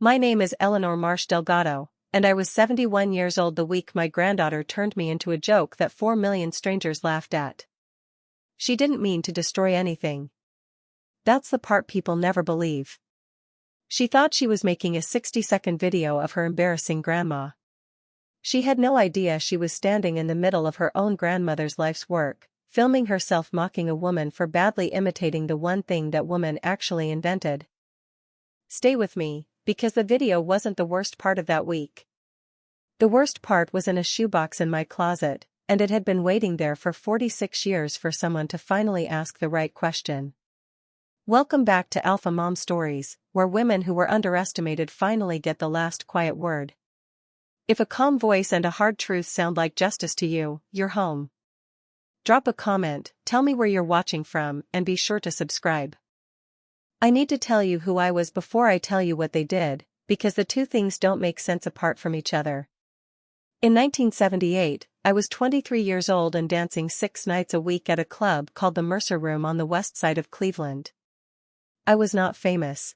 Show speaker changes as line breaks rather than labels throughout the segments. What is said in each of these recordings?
My name is Eleanor Marsh Delgado, and I was 71 years old the week my granddaughter turned me into a joke that 4 million strangers laughed at. She didn't mean to destroy anything. That's the part people never believe. She thought she was making a 60-second video of her embarrassing grandma. She had no idea she was standing in the middle of her own grandmother's life's work, filming herself mocking a woman for badly imitating the one thing that woman actually invented. Stay with me, because the video wasn't the worst part of that week. The worst part was in a shoebox in my closet, and it had been waiting there for 46 years for someone to finally ask the right question. Welcome back to Alpha Mom Stories, where women who were underestimated finally get the last quiet word. If a calm voice and a hard truth sound like justice to you, you're home. Drop a comment, tell me where you're watching from, and be sure to subscribe. I need to tell you who I was before I tell you what they did, because the two things don't make sense apart from each other. In 1978, I was 23 years old and dancing 6 nights a week at a club called the Mercer Room on the west side of Cleveland. I was not famous.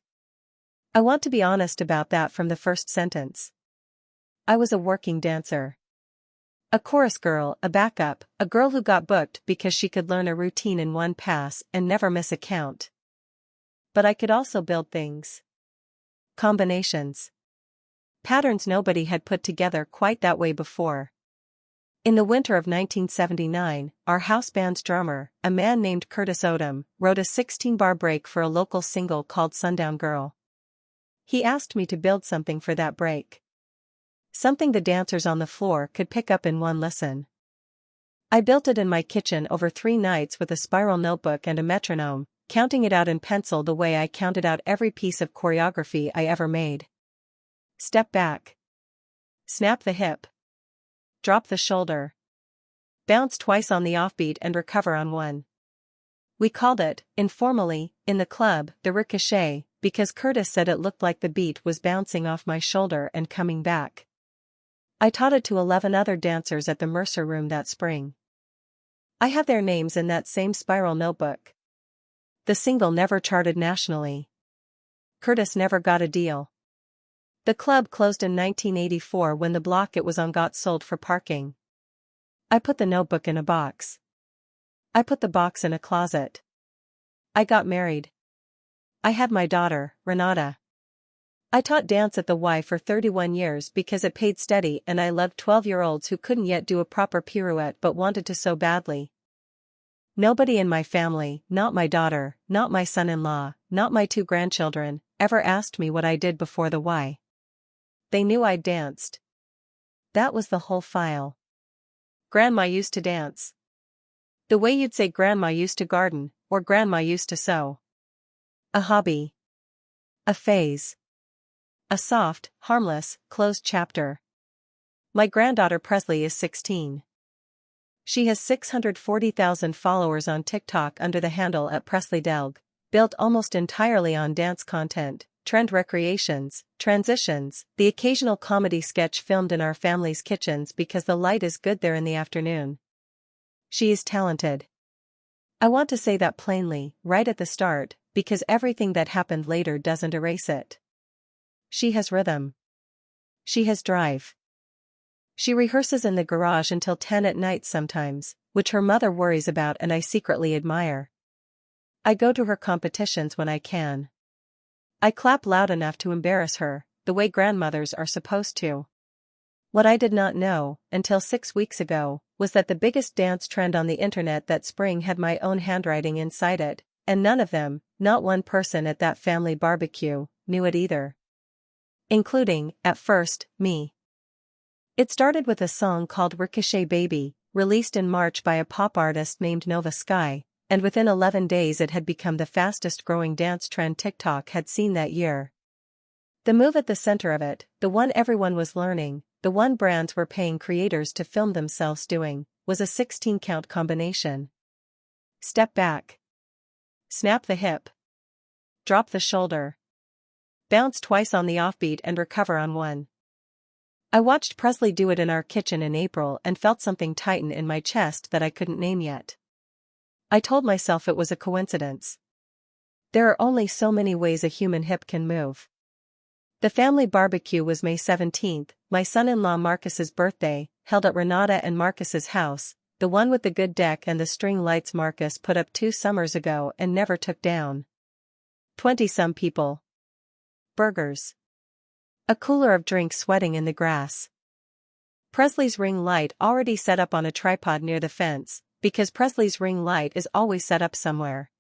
I want to be honest about that from the first sentence. I was a working dancer. A chorus girl, a backup, a girl who got booked because she could learn a routine in one pass and never miss a count. But I could also build things. Combinations. Patterns nobody had put together quite that way before. In the winter of 1979, our house band's drummer, a man named Curtis Odom, wrote a 16-bar break for a local single called Sundown Girl. He asked me to build something for that break. Something the dancers on the floor could pick up in one listen. I built it in my kitchen over 3 nights with a spiral notebook and a metronome, counting it out in pencil the way I counted out every piece of choreography I ever made. Step back. Snap the hip. Drop the shoulder. Bounce twice on the offbeat and recover on one. We called it, informally, in the club, the ricochet, because Curtis said it looked like the beat was bouncing off my shoulder and coming back. I taught it to 11 other dancers at the Mercer Room that spring. I have their names in that same spiral notebook. The single never charted nationally. Curtis never got a deal. The club closed in 1984 when the block it was on got sold for parking. I put the notebook in a box. I put the box in a closet. I got married. I had my daughter, Renata. I taught dance at the Y for 31 years because it paid steady and I loved 12-year-olds who couldn't yet do a proper pirouette but wanted to so badly. Nobody in my family, not my daughter, not my son-in-law, not my 2 grandchildren, ever asked me what I did before the Y. They knew I danced. That was the whole file. Grandma used to dance. The way you'd say Grandma used to garden, or Grandma used to sew. A hobby. A phase. A soft, harmless, closed chapter. My granddaughter Presley is 16. She has 640,000 followers on TikTok under the handle @PresleyDelg, built almost entirely on dance content, trend recreations, transitions, the occasional comedy sketch filmed in our family's kitchens because the light is good there in the afternoon. She is talented. I want to say that plainly, right at the start, because everything that happened later doesn't erase it. She has rhythm. She has drive. She rehearses in the garage until 10 at night sometimes, which her mother worries about and I secretly admire. I go to her competitions when I can. I clap loud enough to embarrass her, the way grandmothers are supposed to. What I did not know, until 6 weeks ago, was that the biggest dance trend on the internet that spring had my own handwriting inside it, and none of them, not one person at that family barbecue, knew it either. Including, at first, me. It started with a song called Ricochet Baby, released in March by a pop artist named Nova Sky, and within 11 days it had become the fastest-growing dance trend TikTok had seen that year. The move at the center of it, the one everyone was learning, the one brands were paying creators to film themselves doing, was a 16-count combination. Step back. Snap the hip. Drop the shoulder. Bounce twice on the offbeat and recover on one. I watched Presley do it in our kitchen in April and felt something tighten in my chest that I couldn't name yet. I told myself it was a coincidence. There are only so many ways a human hip can move. The family barbecue was May 17th, my son-in-law Marcus's birthday, held at Renata and Marcus's house, the one with the good deck and the string lights Marcus put up 2 summers ago and never took down. 20-some people. Burgers. A cooler of drinks sweating in the grass. Presley's ring light already set up on a tripod near the fence, because Presley's ring light is always set up somewhere.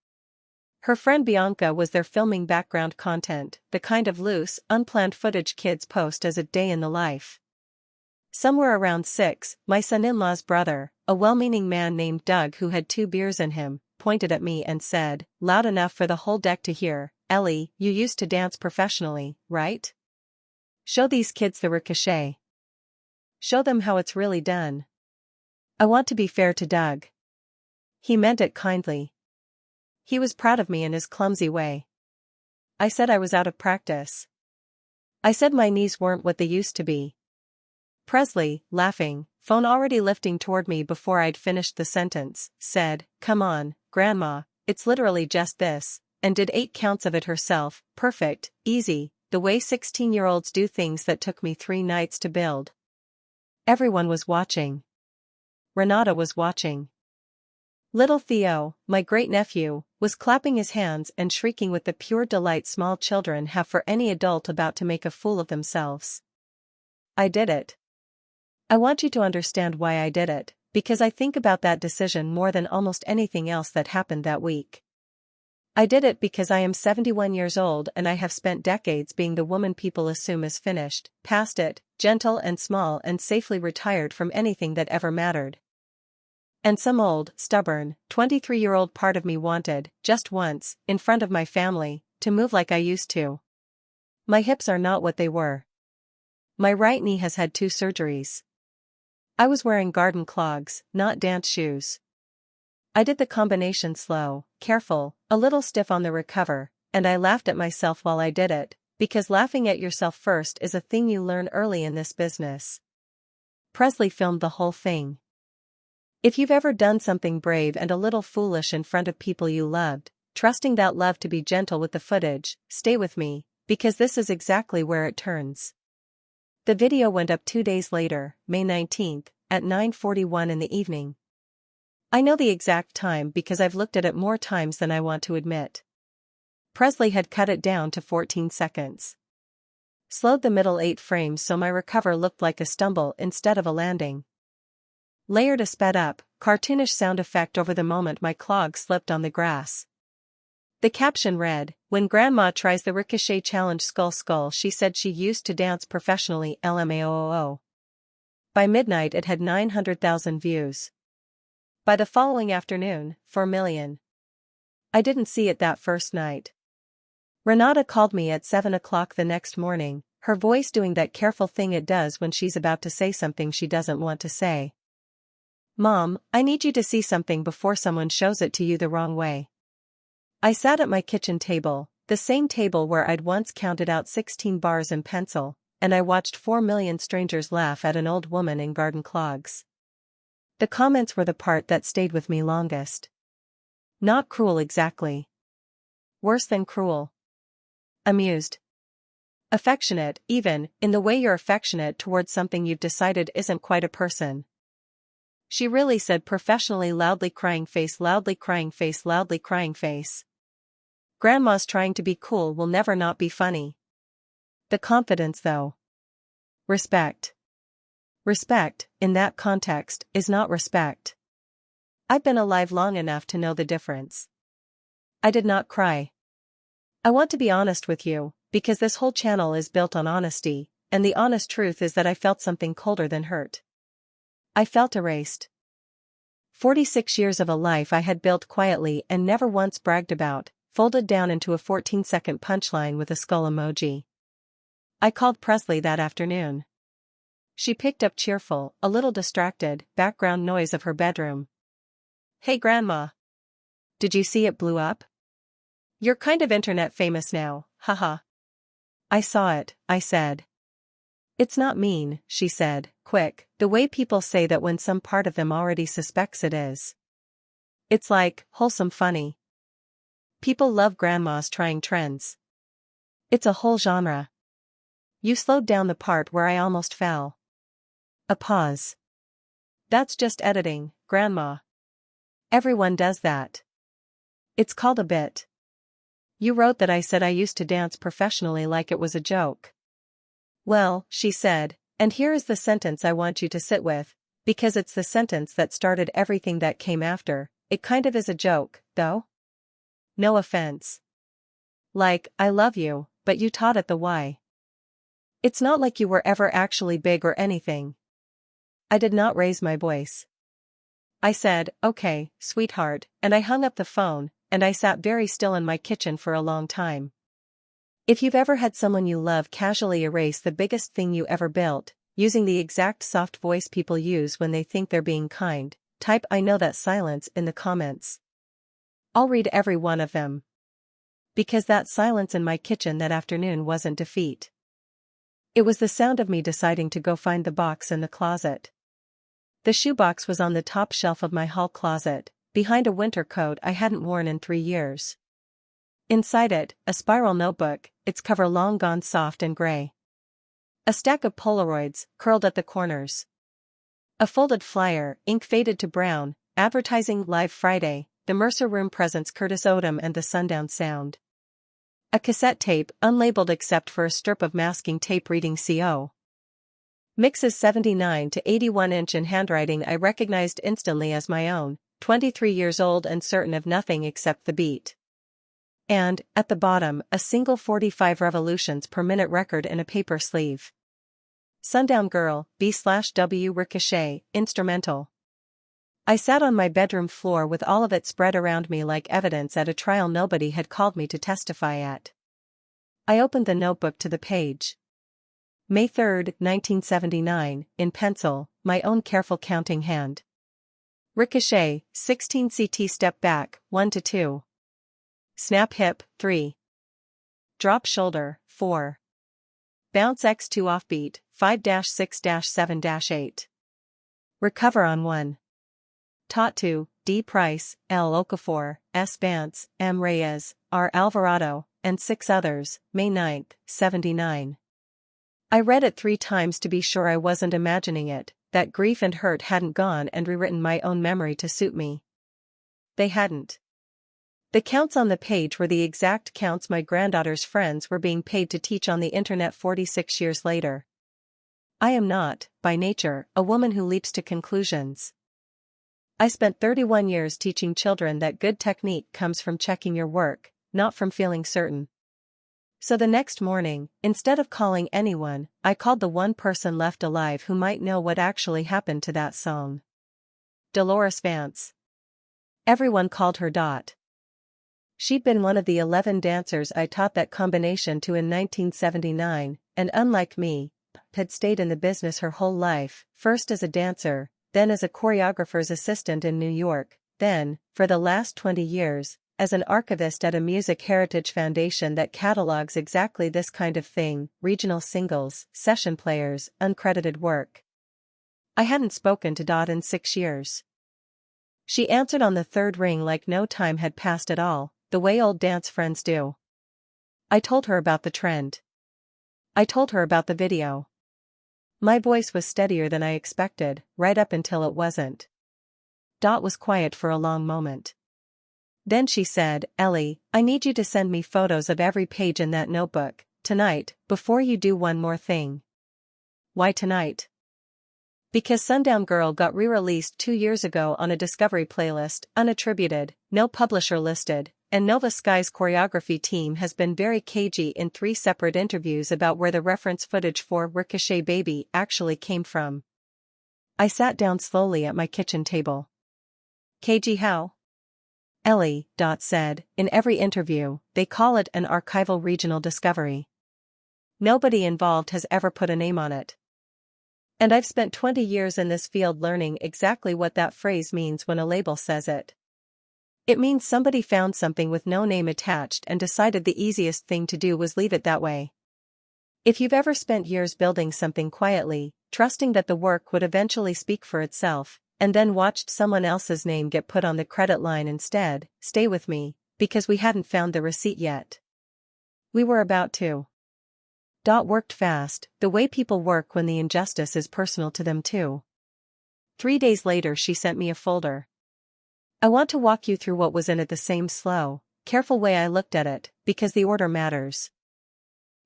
Her friend Bianca was there filming background content, the kind of loose, unplanned footage kids post as a day in the life. Somewhere around 6, my son-in-law's brother, a well-meaning man named Doug who had 2 beers in him, pointed at me and said, loud enough for the whole deck to hear, "Ellie, you used to dance professionally, right? Show these kids the ricochet. Show them how it's really done." I want to be fair to Doug. He meant it kindly. He was proud of me in his clumsy way. I said I was out of practice. I said my knees weren't what they used to be. Presley, laughing, phone already lifting toward me before I'd finished the sentence, said, "Come on, Grandma, it's literally just this," and did 8 counts of it herself, perfect, easy, the way 16-year-olds do things that took me 3 nights to build. Everyone was watching. Renata was watching. Little Theo, my great-nephew, was clapping his hands and shrieking with the pure delight small children have for any adult about to make a fool of themselves. I did it. I want you to understand why I did it, because I think about that decision more than almost anything else that happened that week. I did it because I am 71 years old and I have spent decades being the woman people assume is finished, past it, gentle and small and safely retired from anything that ever mattered. And some old, stubborn, 23-year-old part of me wanted, just once, in front of my family, to move like I used to. My hips are not what they were. My right knee has had 2 surgeries. I was wearing garden clogs, not dance shoes. I did the combination slow, careful, a little stiff on the recover, and I laughed at myself while I did it, because laughing at yourself first is a thing you learn early in this business. Presley filmed the whole thing. If you've ever done something brave and a little foolish in front of people you loved, trusting that love to be gentle with the footage, stay with me, because this is exactly where it turns. The video went up 2 days later, May 19th, at 9:41 in the evening. I know the exact time because I've looked at it more times than I want to admit. Presley had cut it down to 14 seconds. Slowed the middle 8 frames so my recover looked like a stumble instead of a landing. Layered a sped up, cartoonish sound effect over the moment my clog slipped on the grass. The caption read, "When Grandma tries the ricochet challenge skull she said she used to dance professionally LMAOO." By midnight it had 900,000 views. By the following afternoon, 4 million. I didn't see it that first night. Renata called me at 7 o'clock the next morning, her voice doing that careful thing it does when she's about to say something she doesn't want to say. "Mom, I need you to see something before someone shows it to you the wrong way." I sat at my kitchen table, the same table where I'd once counted out 16 bars in pencil, and I watched 4 million strangers laugh at an old woman in garden clogs. The comments were the part that stayed with me longest. Not cruel exactly. Worse than cruel. Amused. Affectionate, even, in the way you're affectionate towards something you've decided isn't quite a person. She really said professionally loudly crying face loudly crying face loudly crying face. Grandma's trying to be cool will never not be funny. The confidence though. Respect. Respect, in that context, is not respect. I've been alive long enough to know the difference. I did not cry. I want to be honest with you, because this whole channel is built on honesty, and the honest truth is that I felt something colder than hurt. I felt erased. 46 years of a life I had built quietly and never once bragged about, folded down into a 14-second punchline with a skull emoji. I called Presley that afternoon. She picked up cheerful, a little distracted, background noise of her bedroom. "Hey Grandma. Did you see it blew up? You're kind of internet famous now, haha." "I saw it," I said. "It's not mean," she said, quick, the way people say that when some part of them already suspects it is. It's like, wholesome funny. People love grandmas trying trends. It's a whole genre. You slowed down the part where I almost fell. A pause. That's just editing, Grandma. Everyone does that. It's called a bit. You wrote that I said I used to dance professionally like it was a joke. Well, she said, and here is the sentence I want you to sit with, because it's the sentence that started everything that came after. It kind of is a joke, though. No offense. Like, I love you, but you taught it the why. It's not like you were ever actually big or anything. I did not raise my voice. I said, okay, sweetheart, and I hung up the phone, and I sat very still in my kitchen for a long time. If you've ever had someone you love casually erase the biggest thing you ever built, using the exact soft voice people use when they think they're being kind, type "I know that silence" in the comments. I'll read every one of them. Because that silence in my kitchen that afternoon wasn't defeat. It was the sound of me deciding to go find the box in the closet. The shoebox was on the top shelf of my hall closet, behind a winter coat I hadn't worn in 3 years. Inside it, a spiral notebook, its cover long gone soft and gray. A stack of Polaroids, curled at the corners. A folded flyer, ink faded to brown, advertising Live Friday, the Mercer Room presents Curtis Odom and the Sundown Sound. A cassette tape, unlabeled except for a strip of masking tape reading CO. Mixes 79 to 81-inch in handwriting I recognized instantly as my own, 23 years old and certain of nothing except the beat. And, at the bottom, a single 45 revolutions per minute record in a paper sleeve. Sundown Girl, B/W Ricochet, instrumental. I sat on my bedroom floor with all of it spread around me like evidence at a trial nobody had called me to testify at. I opened the notebook to the page. May 3, 1979, in pencil, my own careful counting hand. Ricochet, 16 CT step back, 1 to 2. Snap hip, 3. Drop shoulder, 4. Bounce X2 offbeat, 5-6-7-8. Recover on 1. Taught to, D. Price, L. Okafor, S. Vance, M. Reyes, R. Alvarado, and 6 others, May 9, 79. I read it 3 times to be sure I wasn't imagining it, that grief and hurt hadn't gone and rewritten my own memory to suit me. They hadn't. The counts on the page were the exact counts my granddaughter's friends were being paid to teach on the internet 46 years later. I am not, by nature, a woman who leaps to conclusions. I spent 31 years teaching children that good technique comes from checking your work, not from feeling certain. So the next morning, instead of calling anyone, I called the one person left alive who might know what actually happened to that song. Dolores Vance. Everyone called her Dot. She'd been one of the 11 dancers I taught that combination to in 1979, and unlike me, had stayed in the business her whole life, first as a dancer, then as a choreographer's assistant in New York, then, for the last 20 years, as an archivist at a music heritage foundation that catalogs exactly this kind of thing, regional singles, session players, uncredited work. I hadn't spoken to Dot in 6 years. She answered on the 3rd ring like no time had passed at all, the way old dance friends do. I told her about the trend. I told her about the video. My voice was steadier than I expected, right up until it wasn't. Dot was quiet for a long moment. Then she said, Ellie, I need you to send me photos of every page in that notebook, tonight, before you do one more thing. Why tonight? Because Sundown Girl got re-released 2 years ago on a Discovery playlist, unattributed, no publisher listed, and Nova Sky's choreography team has been very cagey in 3 separate interviews about where the reference footage for Ricochet Baby actually came from. I sat down slowly at my kitchen table. Cagey how? Ellie, Dot said, in every interview, they call it an archival regional discovery. Nobody involved has ever put a name on it. And I've spent 20 years in this field learning exactly what that phrase means when a label says it. It means somebody found something with no name attached and decided the easiest thing to do was leave it that way. If you've ever spent years building something quietly, trusting that the work would eventually speak for itself, and then watched someone else's name get put on the credit line instead, stay with me, because we hadn't found the receipt yet. We were about to. Worked fast, the way people work when the injustice is personal to them too. 3 days later she sent me a folder. I want to walk you through what was in it the same slow, careful way I looked at it, because the order matters.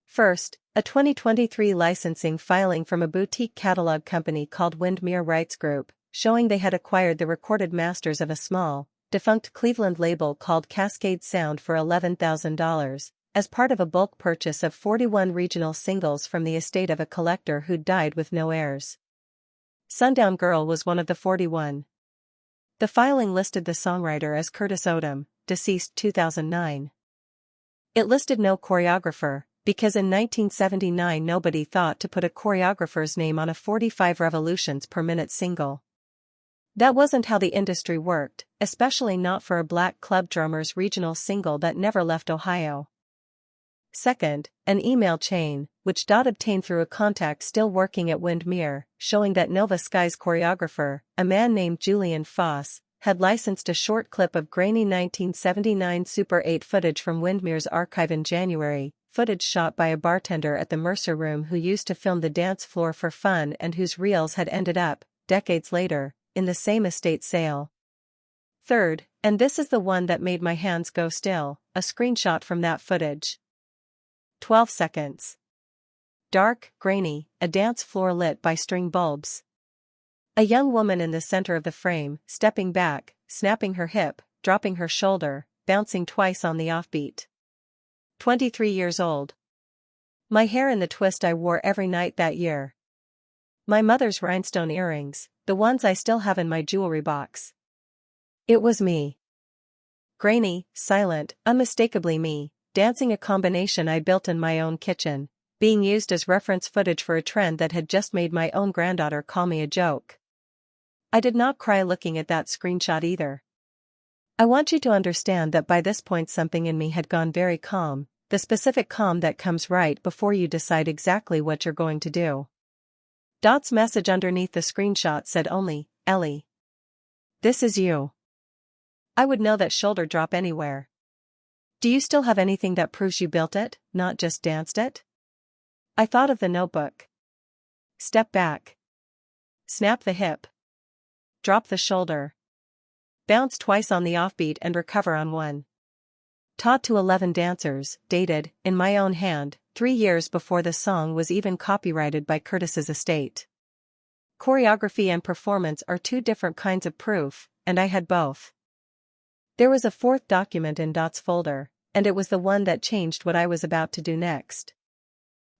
First, a 2023 licensing filing from a boutique catalog company called Windmere Rights Group, showing they had acquired the recorded masters of a small, defunct Cleveland label called Cascade Sound for $11,000, as part of a bulk purchase of 41 regional singles from the estate of a collector who'd died with no heirs. Sundown Girl was one of the 41. The filing listed the songwriter as Curtis Odom, deceased 2009. It listed no choreographer, because in 1979 nobody thought to put a choreographer's name on a 45 revolutions per minute single. That wasn't how the industry worked, especially not for a black club drummer's regional single that never left Ohio. Second, an email chain, which obtained through a contact still working at Windmere, showing that Nova Sky's choreographer, a man named Julian Foss, had licensed a short clip of grainy 1979 Super 8 footage from Windmere's archive in January, footage shot by a bartender at the Mercer Room who used to film the dance floor for fun and whose reels had ended up, decades later, in the same estate sale. Third, and this is the one that made my hands go still, a screenshot from that footage. 12 seconds. Dark, grainy, a dance floor lit by string bulbs. A young woman in the center of the frame, stepping back, snapping her hip, dropping her shoulder, bouncing twice on the offbeat. 23 years old. My hair in the twist I wore every night that year. My mother's rhinestone earrings, the ones I still have in my jewelry box. It was me. Grainy, silent, unmistakably me, dancing a combination I built in my own kitchen, being used as reference footage for a trend that had just made my own granddaughter call me a joke. I did not cry looking at that screenshot either. I want you to understand that by this point something in me had gone very calm, the specific calm that comes right before you decide exactly what you're going to do. Dot's message underneath the screenshot said only, Ellie. This is you. I would know that shoulder drop anywhere. Do you still have anything that proves you built it, not just danced it? I thought of the notebook. Step back. Snap the hip. Drop the shoulder. Bounce twice on the offbeat and recover on one. Taught to 11 dancers, dated, in my own hand, 3 years before the song was even copyrighted by Curtis's estate. Choreography and performance are two different kinds of proof, and I had both. There was a fourth document in Dot's folder, and it was the one that changed what I was about to do next.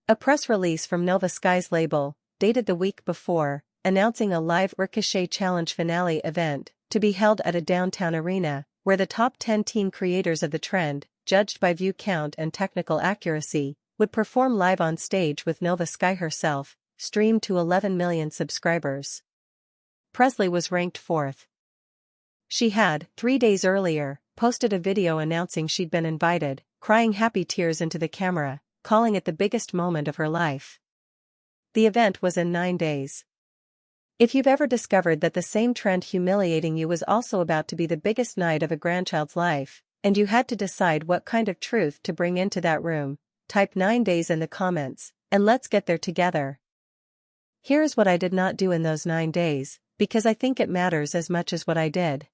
A press release from Nova Sky's label, dated the week before, announcing a live Ricochet Challenge finale event, to be held at a downtown arena, where the top 10 teen creators of the trend, judged by view count and technical accuracy, would perform live on stage with Nova Sky herself, streamed to 11 million subscribers. Presley was ranked 4th. She had, 3 days earlier, posted a video announcing she'd been invited, crying happy tears into the camera, calling it the biggest moment of her life. The event was in 9 days. If you've ever discovered that the same trend humiliating you was also about to be the biggest night of a grandchild's life, and you had to decide what kind of truth to bring into that room, type 9 days in the comments, and let's get there together. Here's what I did not do in those 9 days, because I think it matters as much as what I did.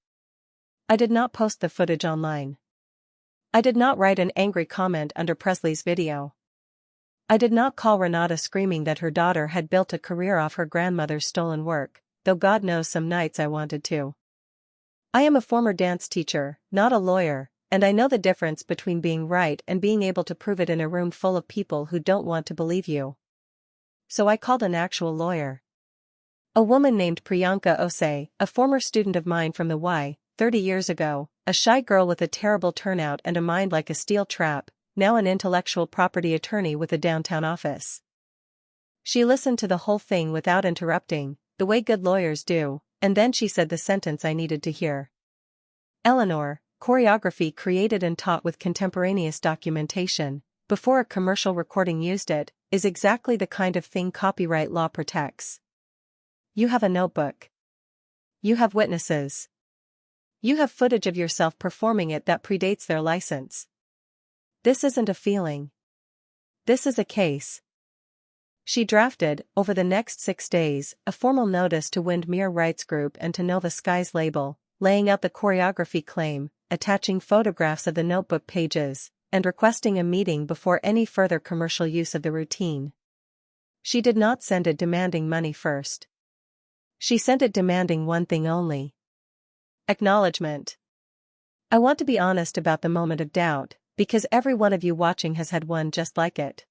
I did not post the footage online. I did not write an angry comment under Presley's video. I did not call Renata screaming that her daughter had built a career off her grandmother's stolen work, though God knows some nights I wanted to. I am a former dance teacher, not a lawyer, and I know the difference between being right and being able to prove it in a room full of people who don't want to believe you. So I called an actual lawyer. A woman named Priyanka Ose, a former student of mine from the Y, 30 years ago, a shy girl with a terrible turnout and a mind like a steel trap, now an intellectual property attorney with a downtown office. She listened to the whole thing without interrupting, the way good lawyers do, and then she said the sentence I needed to hear. Eleanor, choreography created and taught with contemporaneous documentation, before a commercial recording used it, is exactly the kind of thing copyright law protects. You have a notebook. You have witnesses. You have footage of yourself performing it that predates their license. This isn't a feeling. This is a case. She drafted, over the next 6 days, a formal notice to Windmere Rights Group and to Nova Sky's label, laying out the choreography claim, attaching photographs of the notebook pages, and requesting a meeting before any further commercial use of the routine. She did not send it demanding money first. She sent it demanding one thing only: acknowledgement. I want to be honest about the moment of doubt, because every one of you watching has had one just like it.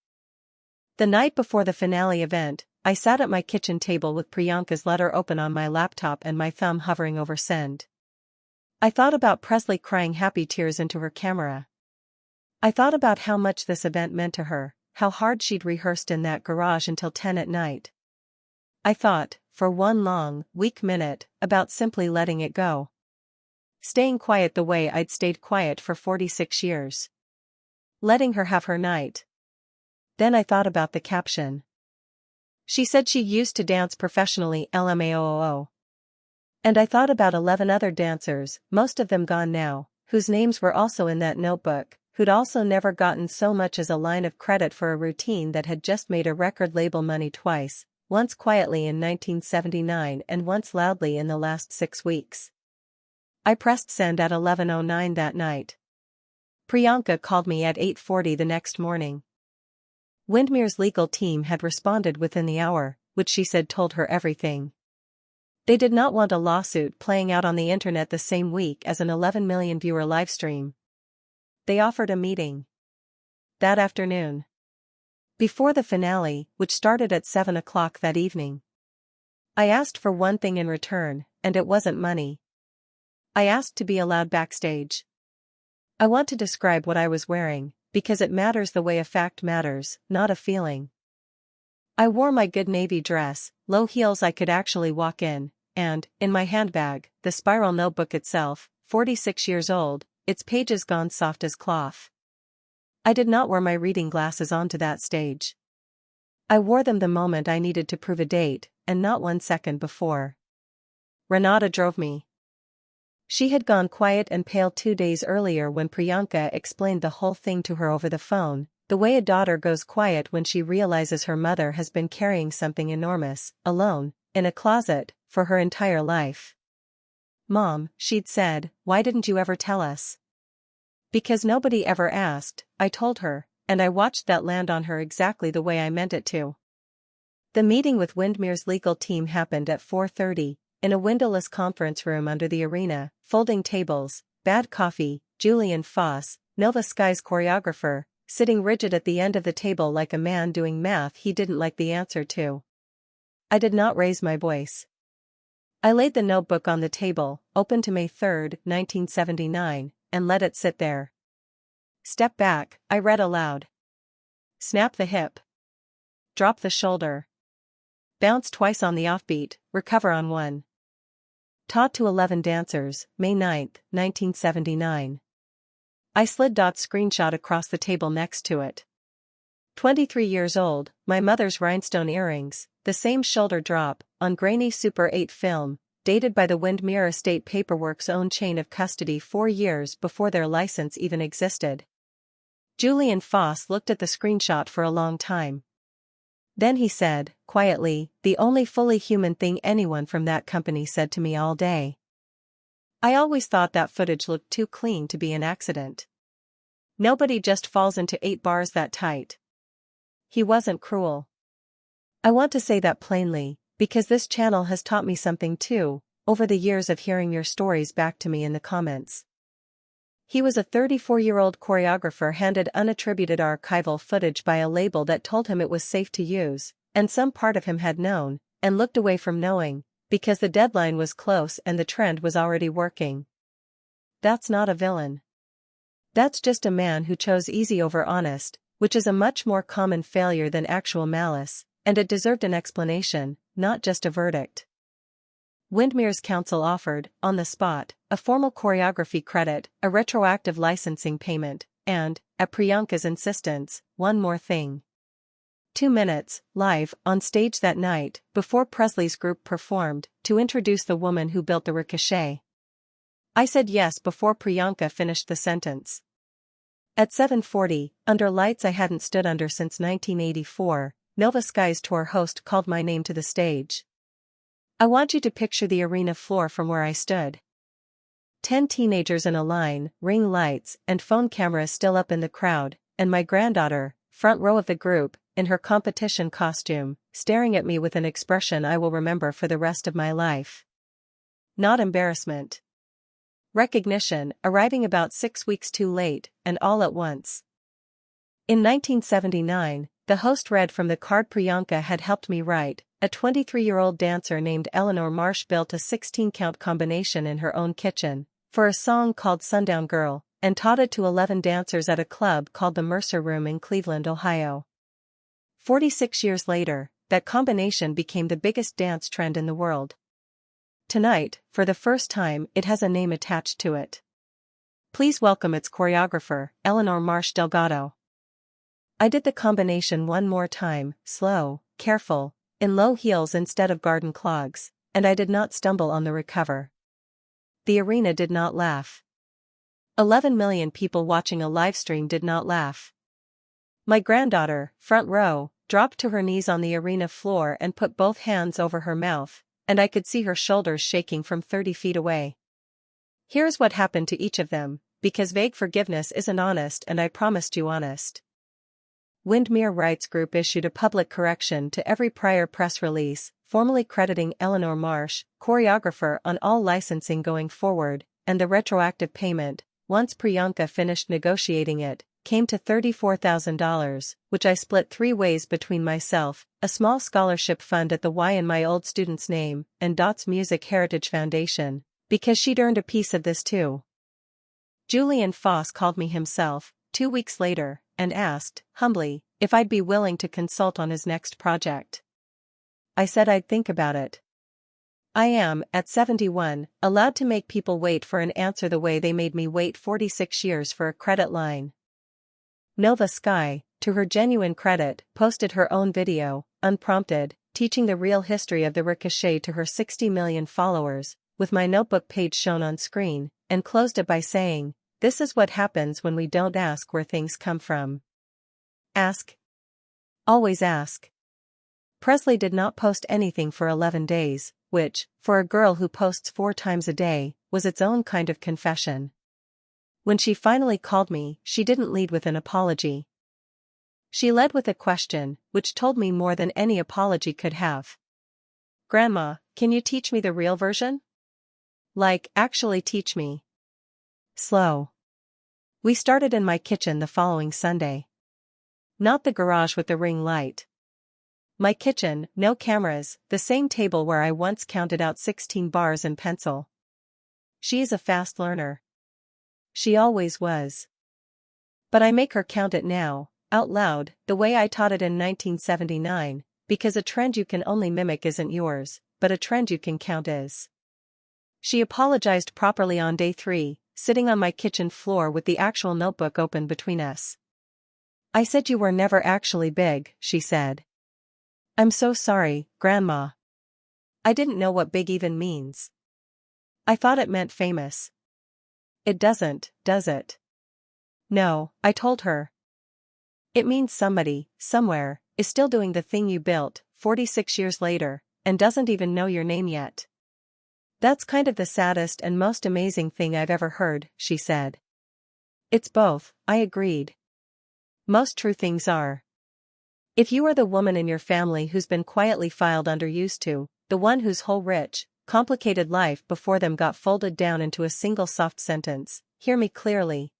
The night before the finale event, I sat at my kitchen table with Priyanka's letter open on my laptop and my thumb hovering over send. I thought about Presley crying happy tears into her camera. I thought about how much this event meant to her, how hard she'd rehearsed in that garage until 10 at night. I thought, for one long, weak minute, about simply letting it go. Staying quiet the way I'd stayed quiet for 46 years. Letting her have her night. Then I thought about the caption. She said she used to dance professionally, LMAOO. And I thought about 11 other dancers, most of them gone now, whose names were also in that notebook, who'd also never gotten so much as a line of credit for a routine that had just made a record label money twice, once quietly in 1979 and once loudly in the last 6 weeks. I pressed send at 11:09 that night. Priyanka called me at 8:40 the next morning. Windmere's legal team had responded within the hour, which she said told her everything. They did not want a lawsuit playing out on the internet the same week as an 11 million viewer livestream. They offered a meeting. That afternoon. Before the finale, which started at 7 o'clock that evening. I asked for one thing in return, and it wasn't money. I asked to be allowed backstage. I want to describe what I was wearing, because it matters the way a fact matters, not a feeling. I wore my good navy dress, low heels I could actually walk in, and, in my handbag, the spiral notebook itself, 46 years old, its pages gone soft as cloth. I did not wear my reading glasses onto that stage. I wore them the moment I needed to prove a date, and not 1 second before. Renata drove me. She had gone quiet and pale 2 days earlier when Priyanka explained the whole thing to her over the phone, the way a daughter goes quiet when she realizes her mother has been carrying something enormous, alone, in a closet, for her entire life. "Mom," she'd said, "why didn't you ever tell us?" "Because nobody ever asked," I told her, and I watched that land on her exactly the way I meant it to. The meeting with Windmere's legal team happened at 4:30, in a windowless conference room under the arena, folding tables, bad coffee, Julian Foss, Nova Sky's choreographer, sitting rigid at the end of the table like a man doing math he didn't like the answer to. I did not raise my voice. I laid the notebook on the table, open to May 3, 1979, and let it sit there. "Step back," I read aloud. "Snap the hip. Drop the shoulder. Bounce twice on the offbeat, recover on one. Taught to 11 dancers, May 9, 1979. I slid Dot's screenshot across the table next to it. 23 years old, my mother's rhinestone earrings, the same shoulder drop, on grainy Super 8 film, dated by the Windmere estate paperwork's own chain of custody 4 years before their license even existed. Julian Foss looked at the screenshot for a long time. Then he said, quietly, the only fully human thing anyone from that company said to me all day. I always thought that footage looked too clean to be an accident. Nobody just falls into 8 bars that tight. He wasn't cruel. I want to say that plainly, because this channel has taught me something too, over the years of hearing your stories back to me in the comments. He was a 34-year-old choreographer handed unattributed archival footage by a label that told him it was safe to use, and some part of him had known, and looked away from knowing, because the deadline was close and the trend was already working. That's not a villain. That's just a man who chose easy over honest, which is a much more common failure than actual malice, and it deserved an explanation, not just a verdict. Windmere's counsel offered, on the spot, a formal choreography credit, a retroactive licensing payment, and, at Priyanka's insistence, one more thing. 2 minutes, live, on stage that night, before Presley's group performed, to introduce the woman who built the Ricochet. I said yes before Priyanka finished the sentence. At 7:40, under lights I hadn't stood under since 1984, Nova Sky's tour host called my name to the stage. I want you to picture the arena floor from where I stood. 10 teenagers in a line, ring lights and phone cameras still up in the crowd, and my granddaughter, front row of the group, in her competition costume, staring at me with an expression I will remember for the rest of my life. Not embarrassment. Recognition, arriving about 6 weeks too late, and all at once. In 1979, the host read from the card Priyanka had helped me write. A 23-year-old dancer named Eleanor Marsh built a 16-count combination in her own kitchen for a song called Sundown Girl, and taught it to 11 dancers at a club called the Mercer Room in Cleveland, Ohio. 46 years later, that combination became the biggest dance trend in the world. Tonight, for the first time, it has a name attached to it. Please welcome its choreographer, Eleanor Marsh Delgado. I did the combination one more time, slow, careful, in low heels instead of garden clogs, and I did not stumble on the recover. The arena did not laugh. 11 million people watching a live stream did not laugh. My granddaughter, front row, dropped to her knees on the arena floor and put both hands over her mouth, and I could see her shoulders shaking from 30 feet away. Here's what happened to each of them, because vague forgiveness isn't honest and I promised you honest. Windmere Rights Group issued a public correction to every prior press release, formally crediting Eleanor Marsh, choreographer, on all licensing going forward, and the retroactive payment, once Priyanka finished negotiating it, came to $34,000, which I split 3 ways between myself, a small scholarship fund at the Y in my old student's name, and Dot's Music Heritage Foundation, because she'd earned a piece of this too. Julian Foss called me himself, 2 weeks later, and asked, humbly, if I'd be willing to consult on his next project. I said I'd think about it. I am, at 71, allowed to make people wait for an answer the way they made me wait 46 years for a credit line. Nova Sky, to her genuine credit, posted her own video, unprompted, teaching the real history of the ricochet to her 60 million followers, with my notebook page shown on screen, and closed it by saying, "This is what happens when we don't ask where things come from." Ask. Always ask. Presley did not post anything for 11 days, which, for a girl who posts 4 times a day, was its own kind of confession. When she finally called me, she didn't lead with an apology. She led with a question, which told me more than any apology could have. "Grandma, can you teach me the real version? Like, actually teach me." Slow. We started in my kitchen the following Sunday. Not the garage with the ring light. My kitchen, no cameras, the same table where I once counted out 16 bars in pencil. She is a fast learner. She always was. But I make her count it now, out loud, the way I taught it in 1979, because a trend you can only mimic isn't yours, but a trend you can count is. She apologized properly on day 3, sitting on my kitchen floor with the actual notebook open between us. "I said you were never actually big," she said. "I'm so sorry, Grandma. I didn't know what big even means. I thought it meant famous." "It doesn't, does it?" "No," I told her. "It means somebody, somewhere, is still doing the thing you built, 46 years later, and doesn't even know your name yet. That's kind of the saddest and most amazing thing I've ever heard," she said. "It's both," I agreed. Most true things are. If you are the woman in your family who's been quietly filed under used to, the one whose whole rich, complicated life before them got folded down into a single soft sentence, hear me clearly.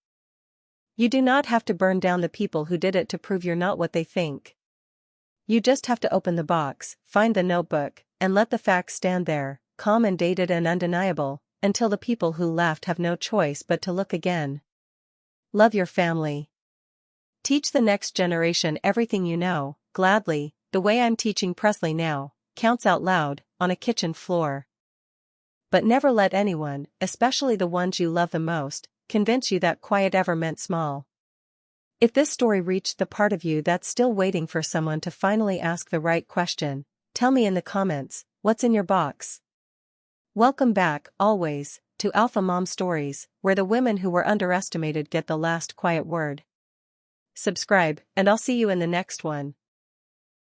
You do not have to burn down the people who did it to prove you're not what they think. You just have to open the box, find the notebook, and let the facts stand there, calm and dated and undeniable, until the people who laughed have no choice but to look again. Love your family. Teach the next generation everything you know, gladly, the way I'm teaching Presley now, counts out loud, on a kitchen floor. But never let anyone, especially the ones you love the most, convince you that quiet ever meant small. If this story reached the part of you that's still waiting for someone to finally ask the right question, tell me in the comments, what's in your box? Welcome back, always, to Alpha Mom Stories, where the women who were underestimated get the last quiet word. Subscribe, and I'll see you in the next one.